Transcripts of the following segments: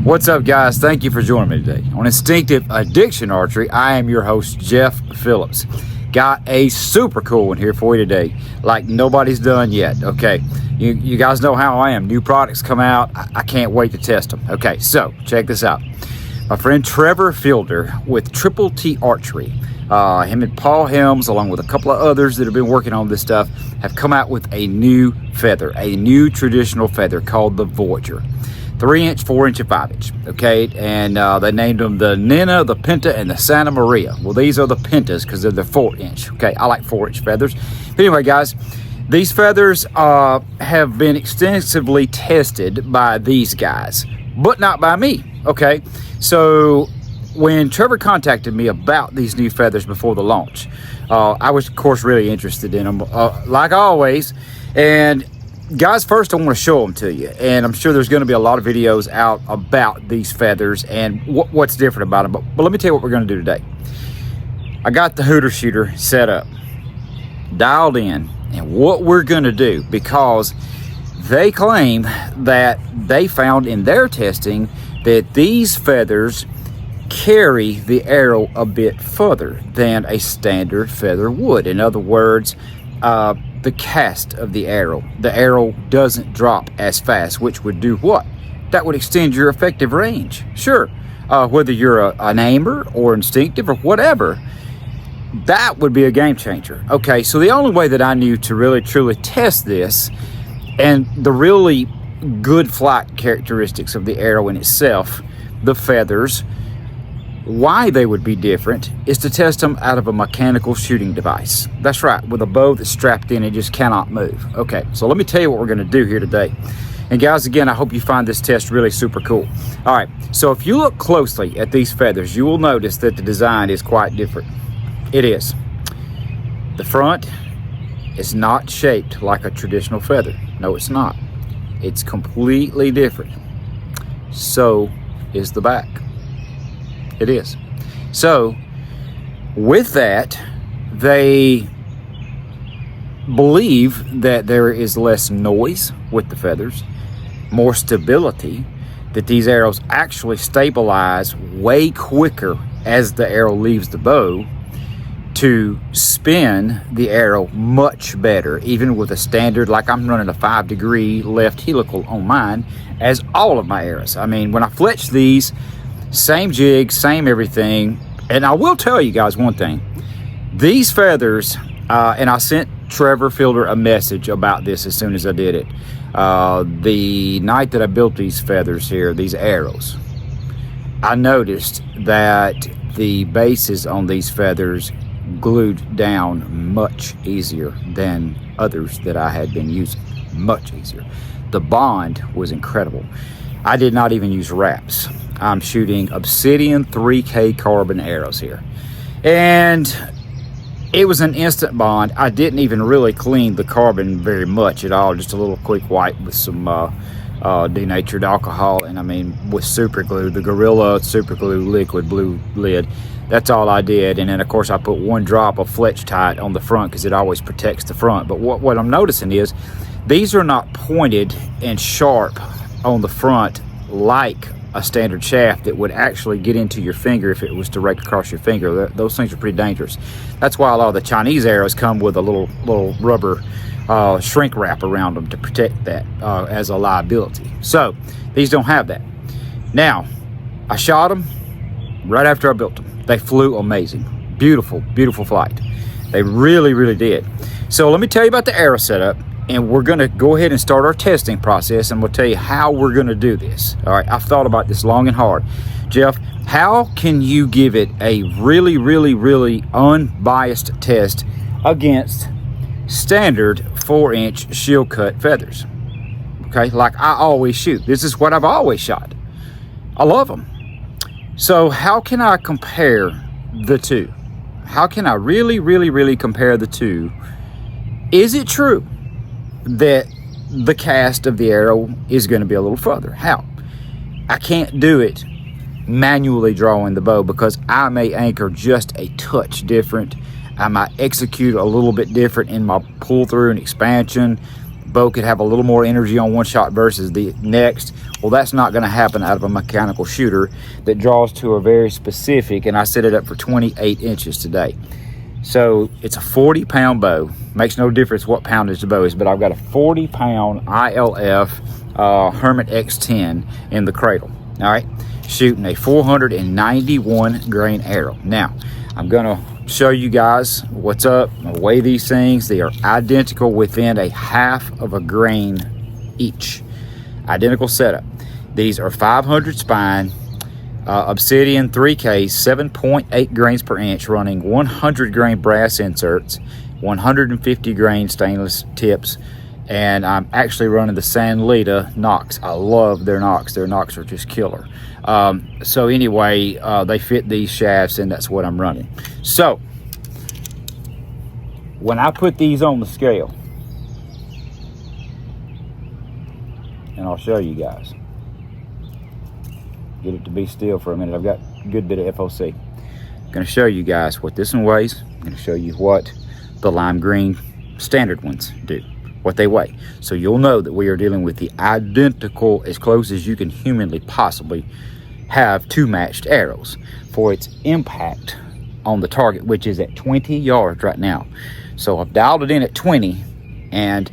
What's up, guys? Thank you for joining me today on Instinctive Addiction Archery. I am your host, Jeff Phillips. Got a super cool one here for you today, like nobody's done yet. Okay, you guys know how I am. New products come out, I can't wait to test them. Okay, so check this out. My friend Trevor Fielder with Triple T Archery, him and Paul Helms, along with a couple of others that have been working on this stuff, have come out with a new feather, a new traditional feather called the Voyager. 3-inch, 4-inch, and 5-inch. Okay, and they named them the Nina, the Pinta, and the Santa Maria. Well, these are the Pintas because they're the 4-inch. Okay, I like 4-inch feathers. But anyway, guys, these feathers have been extensively tested by these guys, but not by me. Okay, so when Trevor contacted me about these new feathers before the launch, I was, of course, really interested in them, like always. And guys, first I want to show them to you, and I'm sure there's going to be a lot of videos out about these feathers and what's different about them, but let me tell you what we're going to do today. I got the Hooter shooter set up, dialed in, and what we're going to do, because they claim that they found in their testing that these feathers carry the arrow a bit further than a standard feather would. In other words, the cast of the arrow doesn't drop as fast, which would do what? That would extend your effective range. Sure, whether you're an aimer or instinctive or whatever, that would be a game changer. Okay, so the only way that I knew to really truly test this and the really good flight characteristics of the arrow in itself, the feathers, why they would be different, is to test them out of a mechanical shooting device. That's right, with a bow that's strapped in and just cannot move. Okay, so let me tell you what we're going to do here today. And guys, again, I hope you find this test really super cool. All right, so if you look closely at these feathers, you will notice that the design is quite different. It is. The front is not shaped like a traditional feather. No, it's not. It's completely different. So is the back. It is. So with that, they believe that there is less noise with the feathers, more stability, that these arrows actually stabilize way quicker as the arrow leaves the bow, to spin the arrow much better, even with a standard, like I'm running a 5-degree left helical on mine, as all of my arrows. I mean, when I fletch these, same jig, same everything. And I will tell you guys one thing. These feathers, and I sent Trevor Fielder a message about this as soon as I did it. The night that I built these feathers here, these arrows, I noticed that the bases on these feathers glued down much easier than others that I had been using. Much easier. The bond was incredible. I did not even use wraps. I'm shooting Obsidian 3K carbon arrows here. And it was an instant bond. I didn't even really clean the carbon very much at all. Just a little quick wipe with some denatured alcohol, and I mean with super glue, the Gorilla super glue liquid blue lid. That's all I did. And then of course I put 1 drop of Fletch Tite on the front because it always protects the front. But what I'm noticing is these are not pointed and sharp on the front like a standard shaft that would actually get into your finger if it was direct across your finger. Those things are pretty dangerous. That's why a lot of the Chinese arrows come with a little rubber shrink wrap around them to protect that as a liability. So these don't have that. Now, I shot them right after I built them. They flew amazing. Beautiful, beautiful flight. They really, really did. So let me tell you about the arrow setup, and we're going to go ahead and start our testing process, and we'll tell you how we're going to do this. All right, I've thought about this long and hard. Jeff, how can you give it a really, really, really unbiased test against standard 4-inch shield cut feathers? Okay, like I always shoot. This is what I've always shot. I love them. So how can I compare the two? How can I really, really, really compare the two? Is it true that the cast of the arrow is going to be a little further? How? I can't do it manually drawing the bow because I may anchor just a touch different. I might execute a little bit different in my pull through and expansion. bow could have a little more energy on one shot versus the next. Well, that's not going to happen out of a mechanical shooter that draws to a very specific, and I set it up for 28 inches today. So it's a 40-pound bow. Makes no difference what poundage the bow is, but I've got a 40-pound ILF Hermit X10 in the cradle. All right, shooting a 491 grain arrow. Now, I'm gonna show you guys what's up. I'm gonna weigh these things. They are identical within a half of a grain each. Identical setup. These are 500 spine, Obsidian 3K, 7.8 grains per inch, running 100 grain brass inserts, 150 grain stainless tips, and I'm actually running the Sanlita Nox. I love their Nox. Their Nox are just killer. So anyway, they fit these shafts, and that's what I'm running. So when I put these on the scale, and I'll show you guys. Get it to be still for a minute. I've got a good bit of FOC. I'm going to show you guys what this one weighs. I'm going to show you what the lime green standard ones do, what they weigh. So you'll know that we are dealing with the identical, as close as you can humanly possibly have, two matched arrows for its impact on the target, which is at 20 yards right now. So I've dialed it in at 20, and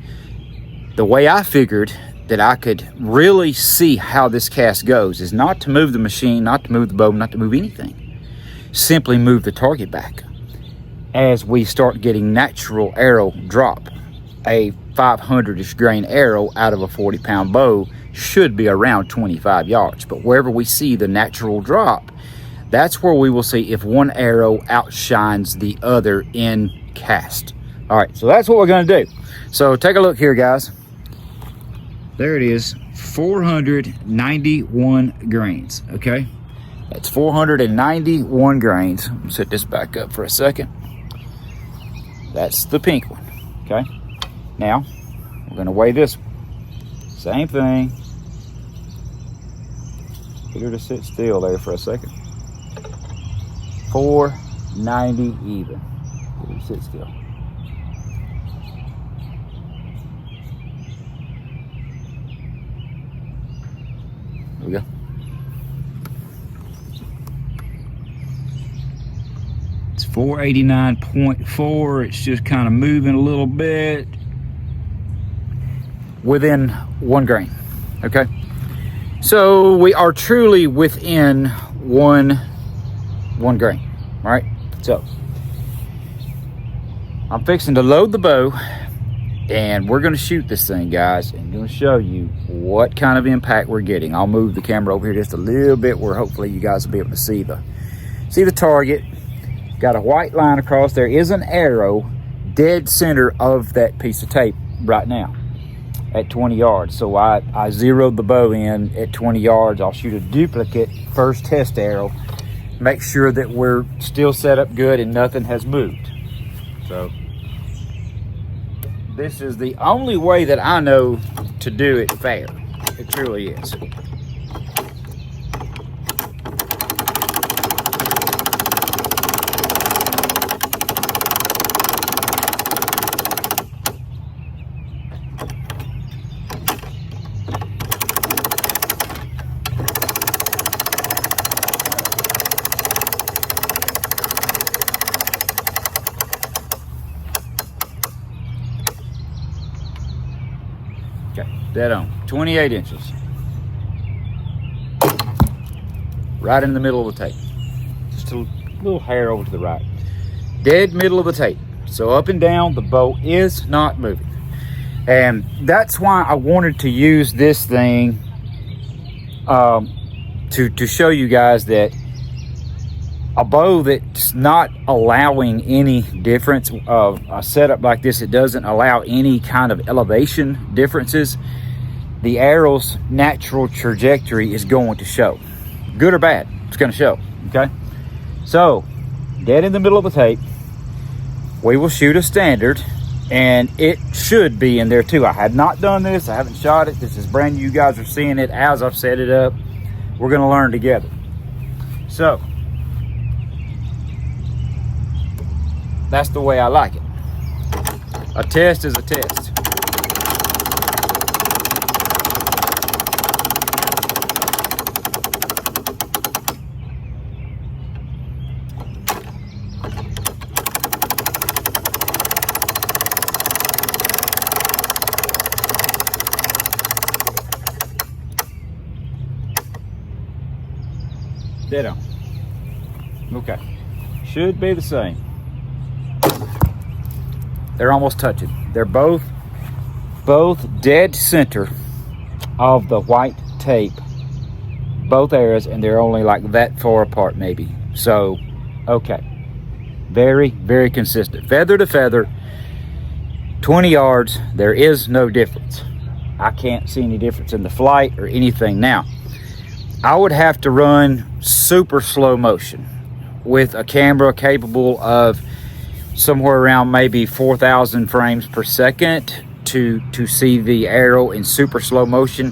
the way I figured that I could really see how this cast goes is not to move the machine, not to move the bow, not to move anything. Simply move the target back. As we start getting natural arrow drop, a 500-ish grain arrow out of a 40-pound bow should be around 25 yards. But wherever we see the natural drop, that's where we will see if one arrow outshines the other in cast. All right, so that's what we're gonna do. So take a look here, guys. There it is, 491 grains, okay? That's 491 grains. Let me set this back up for a second. That's the pink one, okay? Now, we're gonna weigh this one. Same thing. Get her to sit still there for a second. 490 even. Get her to sit still. There we go. It's 489.4. It's just kind of moving a little bit within 1 grain. Okay, so we are truly within one grain. All right, so I'm fixing to load the bow, and we're going to shoot this thing, guys, and I'm going to show you what kind of impact we're getting. I'll move the camera over here just a little bit where hopefully you guys will be able to see the target. Got a white line across. There is an arrow dead center of that piece of tape right now at 20 yards. So I zeroed the bow in at 20 yards. I'll shoot a duplicate first test arrow, make sure that we're still set up good and nothing has moved. So this is the only way that I know to do it fair. It truly is. Dead on, 28 inches. Right in the middle of the tape. Just a little hair over to the right. Dead middle of the tape. So up and down, the bow is not moving. And that's why I wanted to use this thing to show you guys that a bow that's not allowing any difference of a setup like this, it doesn't allow any kind of elevation differences. The arrow's natural trajectory is going to show. Good or bad, it's going to show, okay? So, dead in the middle of the tape, we will shoot a standard, and it should be in there too. I have not done this, I haven't shot it. This is brand new. You guys are seeing it as I've set it up. We're going to learn together. So, that's the way I like it. A test is a test. Dead on. Okay. Should be the same. They're almost touching. They're both dead center of the white tape. Both areas, and they're only like that far apart maybe. So, okay. Very, very consistent. Feather to feather, 20 yards, there is no difference. I can't see any difference in the flight or anything. Now, I would have to run super slow motion with a camera capable of somewhere around maybe 4,000 frames per second to see the arrow in super slow motion,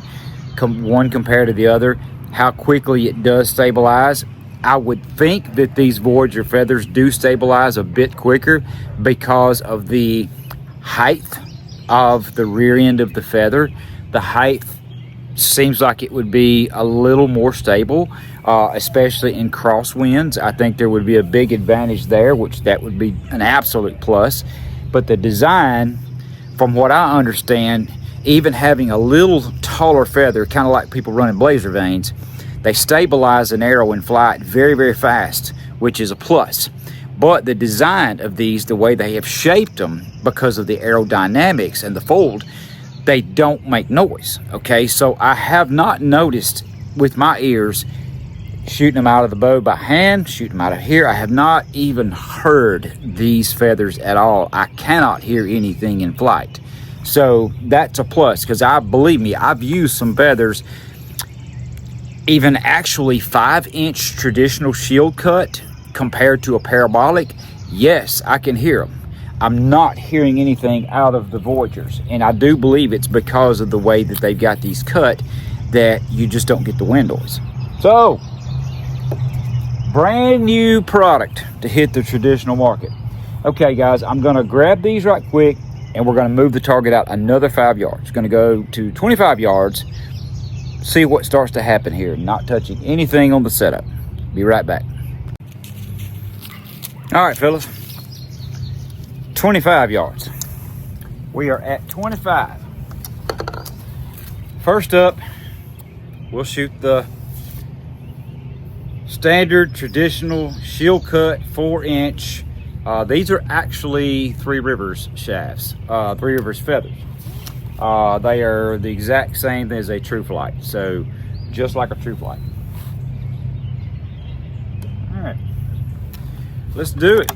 one compared to the other, how quickly it does stabilize. I would think that these Voyager feathers do stabilize a bit quicker because of the height of the rear end of the feather. The height seems like it would be a little more stable, especially in crosswinds. I think there would be a big advantage there, which that would be an absolute plus. But the design, from what I understand, even having a little taller feather, kind of like people running blazer vanes, they stabilize an arrow in flight very, very fast, which is a plus. But the design of these, the way they have shaped them, because of the aerodynamics and the fold, they don't make noise, okay? So I have not noticed with my ears, shooting them out of the bow by hand, shooting them out of here, I have not even heard these feathers at all. I cannot hear anything in flight. So that's a plus, because believe me, I've used some feathers, even actually 5-inch traditional shield cut compared to a parabolic. Yes, I can hear them. I'm not hearing anything out of the Voyagers, and I do believe it's because of the way that they've got these cut that you just don't get the wind noise. So, brand new product to hit the traditional market. Okay guys, I'm gonna grab these right quick, and we're gonna move the target out another 5 yards. It's gonna go to 25 yards, see what starts to happen here, not touching anything on the setup. Be right back. All right, fellas, 25 yards. We are at 25. First up, we'll shoot the standard traditional shield cut 4-inch. These are actually Three Rivers shafts, Three Rivers feathers. They are the exact same as a True Flight, so just like a True Flight. All right, let's do it.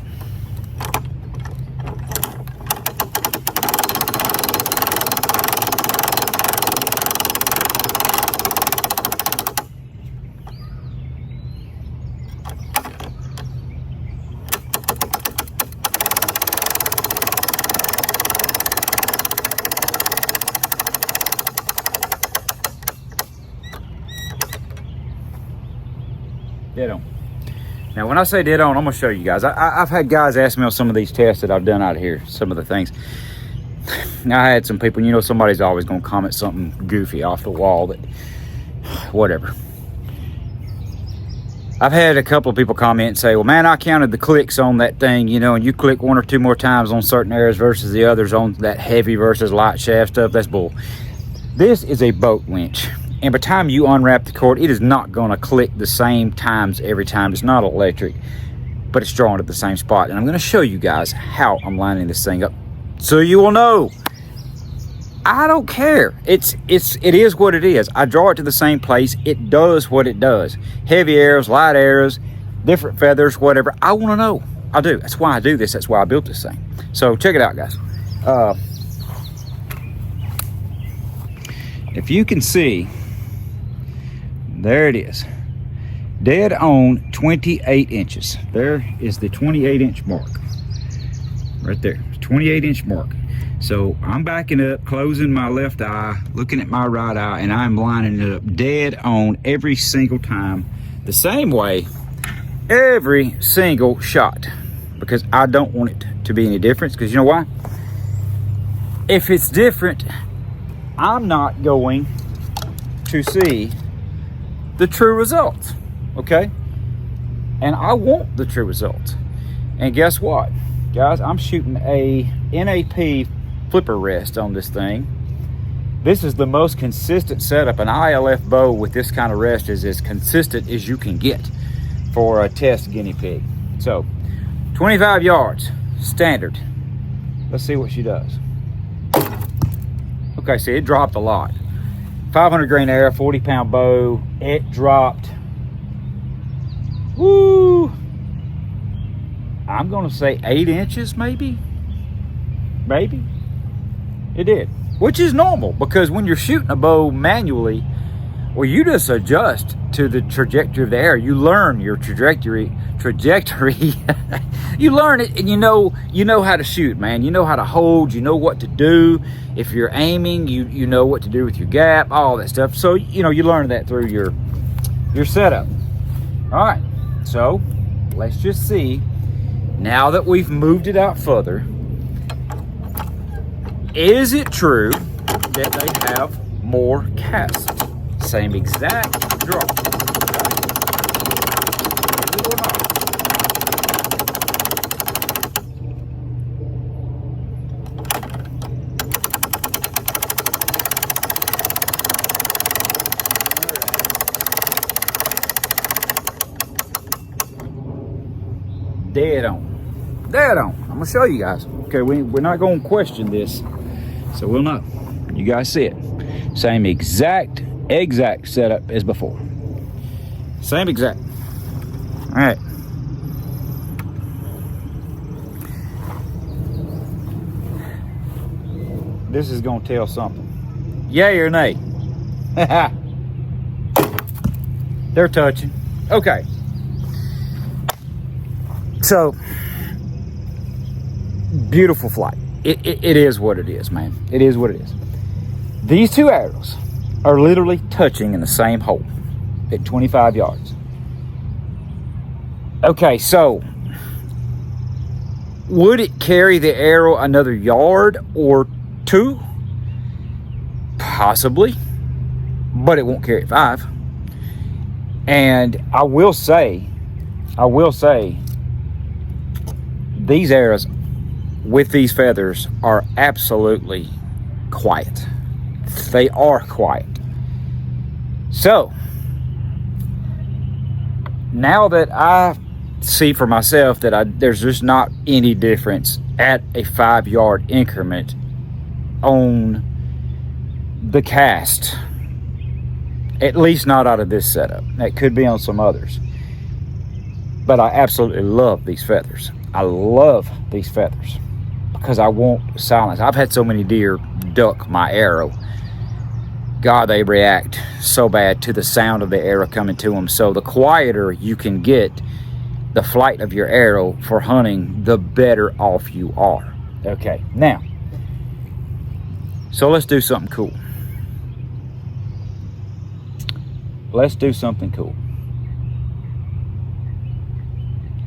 Dead on. Now, when I say dead on, I'm gonna show you guys. I've had guys ask me on some of these tests that I've done out here, some of the things. Now, I had some people, you know, somebody's always gonna comment something goofy off the wall that, whatever. I've had a couple of people comment and say, well, man, I counted the clicks on that thing, you know, and you click 1 or 2 more times on certain areas versus the others on that heavy versus light shaft stuff. That's bull. This is a boat winch. And by the time you unwrap the cord, it is not going to click the same times every time. It's not electric, but it's drawn at the same spot. And I'm going to show you guys how I'm lining this thing up, so you will know. I don't care. It is what it is. I draw it to the same place. It does what it does. Heavy arrows, light arrows, different feathers, whatever. I want to know. I do. That's why I do this. That's why I built this thing. So check it out, guys. If you can see, there it is, dead on 28 inches. There is the 28-inch mark right there, 28-inch mark. So I'm backing up, closing my left eye, looking at my right eye, and I'm lining it up dead on every single time, the same way, every single shot, because I don't want it to be any difference. Because you know why? If it's different, I'm not going to see the true results, okay? And I want the true results. And guess what, guys? I'm shooting a NAP flipper rest on this thing. This is the most consistent setup. An ILF bow with this kind of rest is as consistent as you can get. for a test guinea pig. So 25 yards, standard. Let's see what she does. Okay, see, it dropped a lot. 500 grain arrow, 40-pound bow. It dropped, woo, I'm gonna say 8 inches, maybe. It did, which is normal, because when you're shooting a bow manually, well, you just adjust to the trajectory of the arrow. You learn your trajectory. You learn it, and you know how to shoot, man. You know how to hold. You know what to do. If you're aiming, you know what to do with your gap, all that stuff. So you learn that through your setup. All right. So let's just see. Now that we've moved it out further, is it true that they have more casts? Same exact drop. Is it or not? Dead on. Dead on. I'm gonna show you guys. Okay, we're not gonna question this, so we'll know. You guys see it. Same exact setup as before. Same exact. All right. This is gonna tell something. Yay or nay? They're touching. Okay. So, beautiful flight. It is what it is, man. It is what it is. These two arrows are literally touching in the same hole at 25 yards. Okay, so would it carry the arrow another yard or two? Possibly, but it won't carry it 5. And I will say, these arrows with these feathers are absolutely quiet. They are quiet. So now that I see for myself that there's just not any difference at a 5-yard increment on the cast, at least not out of this setup. That could be on some others, but I absolutely love these feathers. I love these feathers because I want silence. I've had so many deer duck my arrow. God, they react so bad to the sound of the arrow coming to them. So the quieter you can get the flight of your arrow for hunting, the better off you are. Okay, now, so let's do something cool. Let's do something cool.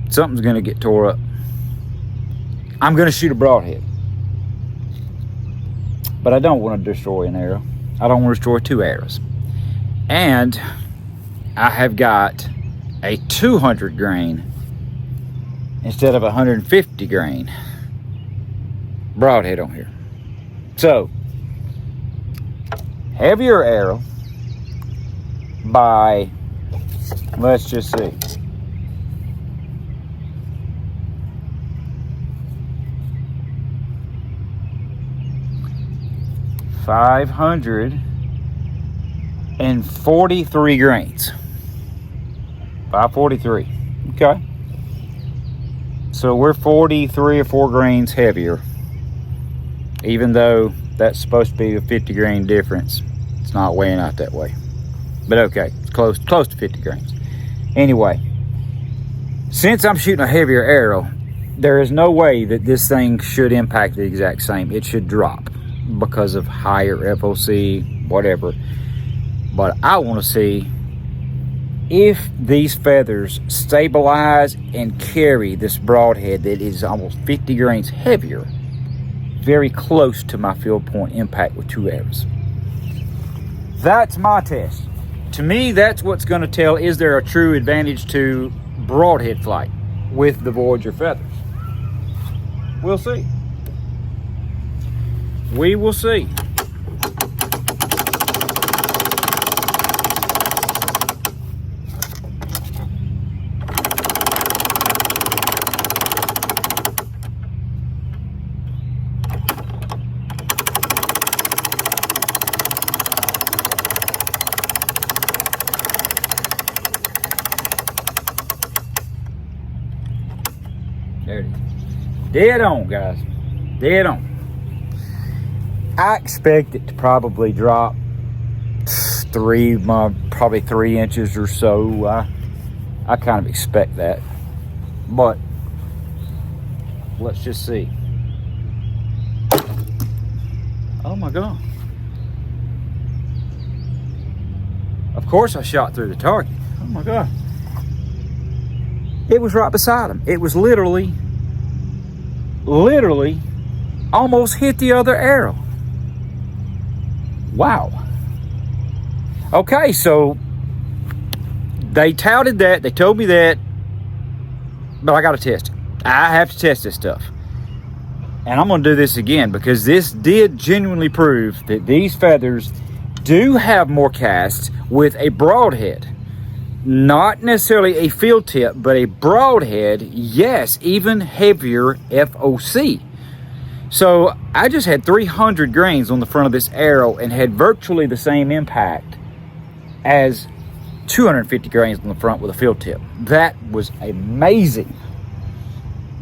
Something's gonna get tore up. I'm gonna shoot a broadhead, but I don't want to destroy an arrow. I don't want to destroy 2 arrows. And I have got a 200 grain instead of 150 grain broadhead on here. So, heavier arrow by, let's just see, $543 grains. 543. Okay. So we're 43 or 4 grains heavier. Even though that's supposed to be a 50 grain difference. It's not weighing out that way. But okay, it's close to 50 grains. Anyway, since I'm shooting a heavier arrow, there is no way that this thing should impact the exact same. It should drop because of higher FOC, whatever. But I want to see if these feathers stabilize and carry this broadhead that is almost 50 grains heavier very close to my field point impact with 2 arrows. That's my test. To me, that's what's going to tell, is there a true advantage to broadhead flight with the Voyager feathers? We'll see. We will see. Dead on, guys. Dead on. I expect it to probably drop probably 3 inches or so. I kind of expect that, but let's just see. Oh my God. Of course I shot through the target. Oh my God. It was right beside him. It was literally almost hit the other arrow. Wow. Okay, so they touted that, they told me that, but I gotta test it. I have to test this stuff. And I'm gonna do this again because this did genuinely prove that these feathers do have more casts with a broadhead. Not necessarily a field tip, but a broadhead, yes, even heavier FOC. So I just had 300 grains on the front of this arrow and had virtually the same impact as 250 grains on the front with a field tip. That was amazing.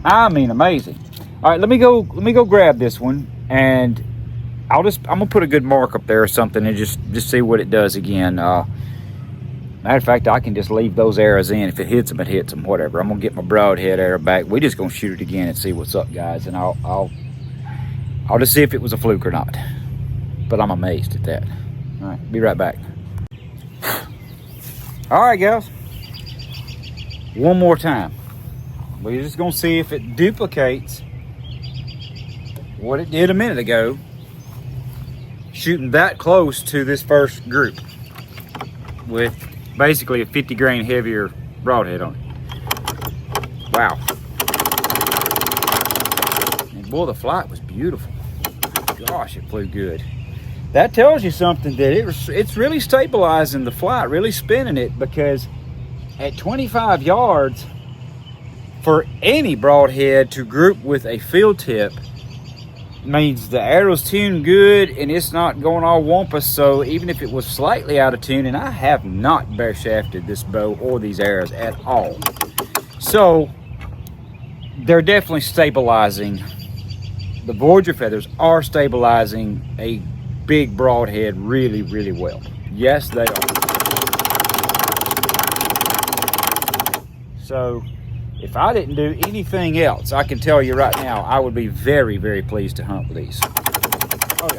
I mean, amazing. All right, let me go grab this one, and I'm gonna put a good mark up there or something and just see what it does again. Matter of fact, I can just leave those arrows in. If it hits them, it hits them, whatever. I'm gonna get my broadhead arrow back. We're just gonna shoot it again and see what's up, guys, and I'll just see if it was a fluke or not. But I'm amazed at that. All right, be right back. All right, guys. One more time. We're just gonna see if it duplicates what it did a minute ago, shooting that close to this first group with basically a 50 grain heavier broadhead on it. Wow. And boy, the flight was beautiful. Gosh, it flew good. That tells you something, that it's really stabilizing the flight, really spinning it, because at 25 yards, for any broadhead to group with a field tip means the arrow's tuned good and it's not going all wampus. So even if it was slightly out of tune, and I have not bare shafted this bow or these arrows at all, so they're definitely stabilizing. The Voyager feathers are stabilizing a big broadhead really, really well. Yes, they are. So if I didn't do anything else, I can tell you right now, I would be very, very pleased to hunt with these. Oh yeah.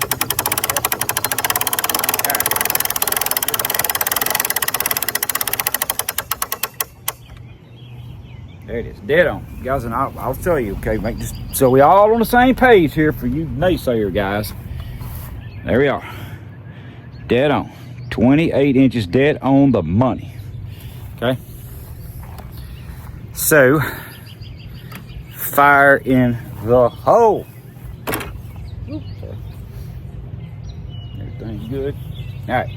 There it is, dead on, guys. And I'll tell you, okay, mate, just so we all on the same page here for you naysayer guys. There we are, dead on, 28 inches, dead on the money. Okay. So, fire in the hole. Oops, sorry. Everything's good. All right.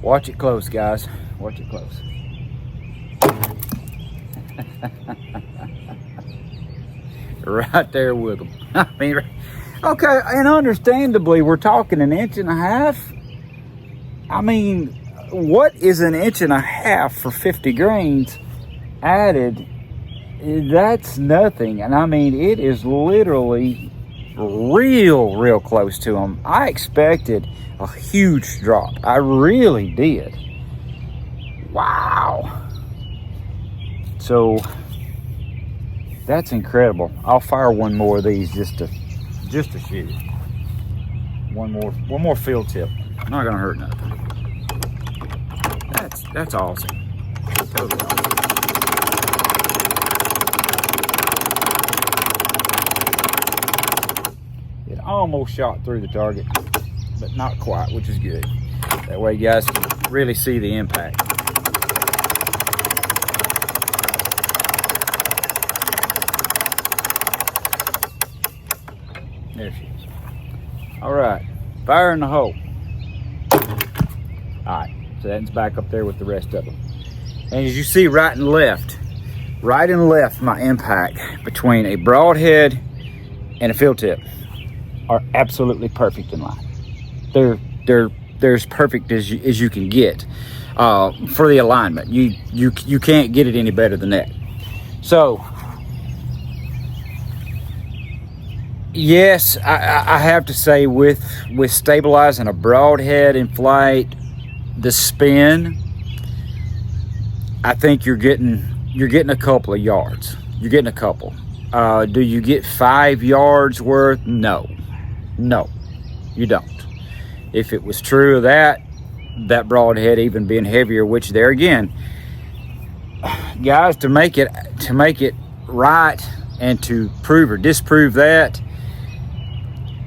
Watch it close, guys. Watch it close. Right there with them. I mean, okay, and understandably, we're talking 1.5 inches. I mean, what is 1.5 inches for 50 grains? Added? That's nothing. And I mean, it is literally real close to them. I expected a huge drop. I really did. Wow. So that's incredible. I'll fire one more of these just to shoot. One more field tip. Not gonna hurt nothing. That's awesome. Totally awesome. Almost shot through the target, but not quite, which is good. That way you guys can really see the impact. There she is. All right, fire in the hole. All right, so that's back up there with the rest of them. And as you see, right and left, my impact between a broadhead and a field tip are absolutely perfect in line. They're as perfect as you can get for the alignment. You can't get it any better than that. So Yes, I have to say with stabilizing a broadhead in flight, the spin, I think you're getting a couple of yards. You're getting a couple. Do you get 5 yards worth? No, you don't. If it was true of that broadhead even being heavier, which there again, guys, to make it right and to prove or disprove that,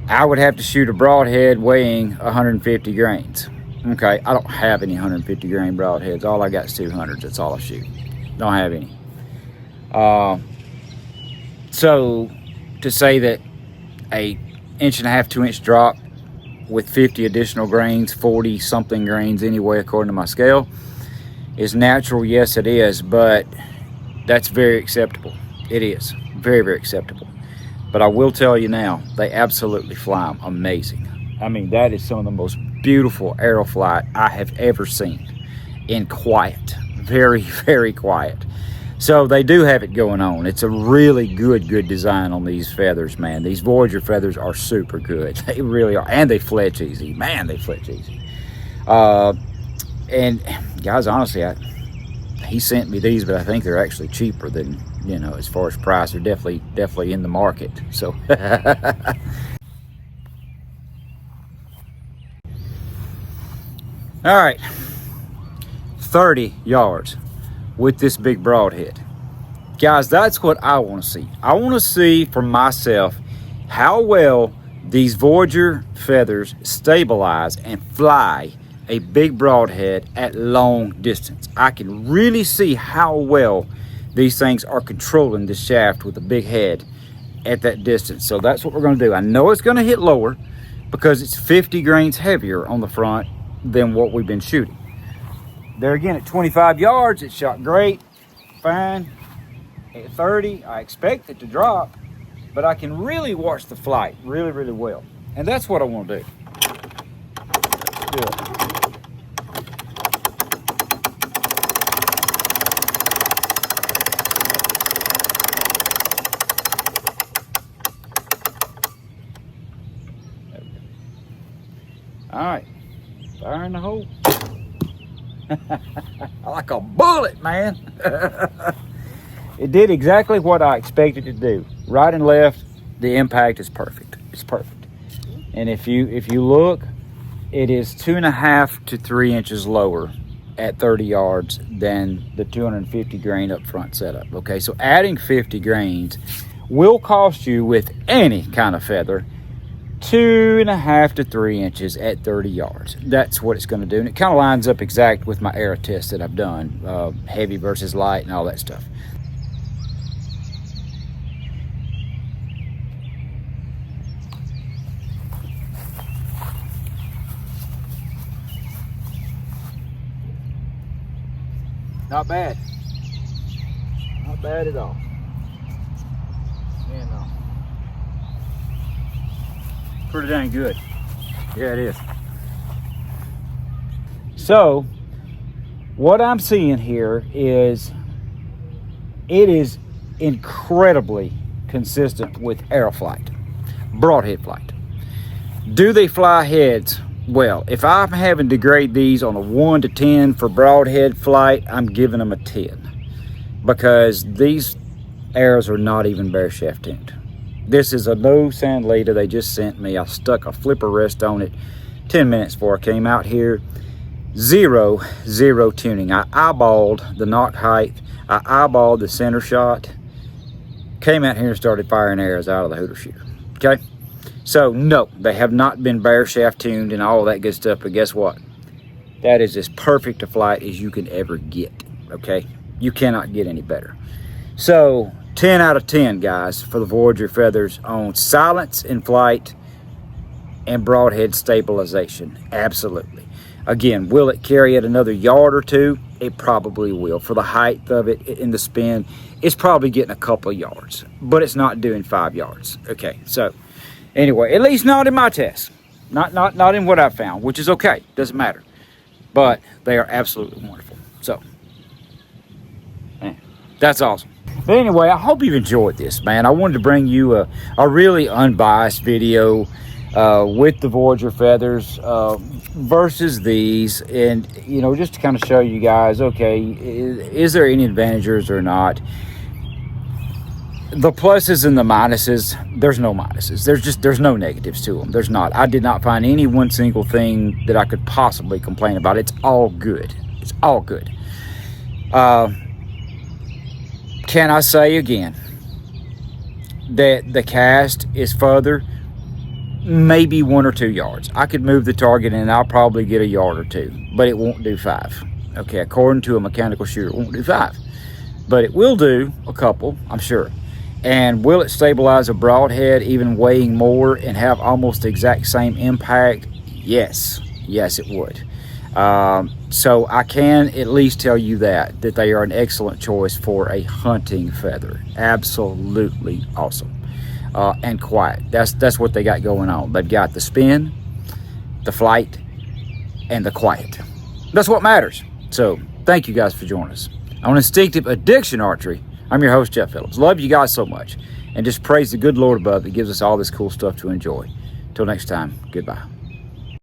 I would have to shoot a broadhead weighing 150 grains. Okay, I don't have any 150 grain broadheads. All I got is 200s. That's all I shoot. Don't have any. So to say that a 1.5 to 2 inch drop with 50 additional grains, 40 something grains anyway, according to my scale, is natural. Yes, it is, but that's very acceptable. It is very, very acceptable. But I will tell you now, they absolutely fly them amazing. I mean, that is some of the most beautiful arrow flight I have ever seen in quiet. Very, very quiet. So they do have it going on. It's a really good design on these feathers, man. These Voyager feathers are super good. They really are. And they fletch easy. Man, they fletch easy. And guys, honestly, he sent me these, but I think they're actually cheaper than, you know, as far as price. They're definitely in the market. So all right, 30 yards with this big broadhead. Guys, that's what I want to see. I want to see for myself how well these Voyager feathers stabilize and fly a big broadhead at long distance. I can really see how well these things are controlling the shaft with a big head at that distance. So that's what we're going to do. I know it's going to hit lower because it's 50 grains heavier on the front than what we've been shooting. There again, at 25 yards, it shot great, fine. At 30, I expect it to drop, but I can really watch the flight really, really well. And that's what I want to do. Let's do it. All right, fire in the hole. Like a bullet, man. It did exactly what I expected it to do. Right and left, the impact is perfect. It's perfect. And if you look, it is 2.5 to 3 inches lower at 30 yards than the 250 grain up front setup. Okay, so adding 50 grains will cost you with any kind of feather 2.5 to 3 inches at 30 yards. That's what it's going to do, and it kind of lines up exact with my arrow test that I've done, heavy versus light and all that stuff. Not bad. Not bad at all. Yeah, no. Pretty dang good. Yeah, it is. So what I'm seeing here is it is incredibly consistent with arrow flight, broadhead flight. Do they fly heads? Well, if I'm having to grade these on a 1 to 10 for broadhead flight, I'm giving them a 10 because these arrows are not even bare shaft tuned. This is a no sand leader they just sent me. I stuck a flipper rest on it 10 minutes before I came out here. Zero tuning. I eyeballed the knock height. I eyeballed the center shot. Came out here and started firing arrows out of the hooter shooter. Okay? So, no, they have not been bare shaft tuned and all that good stuff. But guess what? That is as perfect a flight as you can ever get. Okay? You cannot get any better. So, 10 out of 10, guys, for the Voyager feathers on silence in flight and broadhead stabilization. Absolutely. Again, will it carry it another yard or two? It probably will. For the height of it in the spin, it's probably getting a couple of yards, but it's not doing 5 yards. Okay, so anyway, at least not in my test. Not in what I found, which is okay. Doesn't matter. But they are absolutely wonderful. So, man, that's awesome. But anyway, I hope you've enjoyed this, man. I wanted to bring you a really unbiased video with the Voyager feathers versus these, and you know, just to kind of show you guys, okay, is there any advantages or not? The pluses and the minuses, there's no minuses. There's no negatives to them. There's not. I did not find any one single thing that I could possibly complain about. It's all good. It's all good. Can I say again that the cast is further? Maybe 1 or 2 yards. I could move the target and I'll probably get a yard or 2, but it won't do 5. Okay, according to a mechanical shooter, it won't do 5. But it will do a couple, I'm sure. And will it stabilize a broadhead even weighing more and have almost the exact same impact? Yes. Yes, it would. So I can at least tell you that they are an excellent choice for a hunting feather. Absolutely awesome. And quiet. That's what they got going on. They've got the spin, the flight, and the quiet. That's what matters. So thank you guys for joining us on Instinctive Addiction Archery. I'm your host, Jeff Phillips. Love you guys so much, and just praise the good Lord above that gives us all this cool stuff to enjoy. Till next time, goodbye.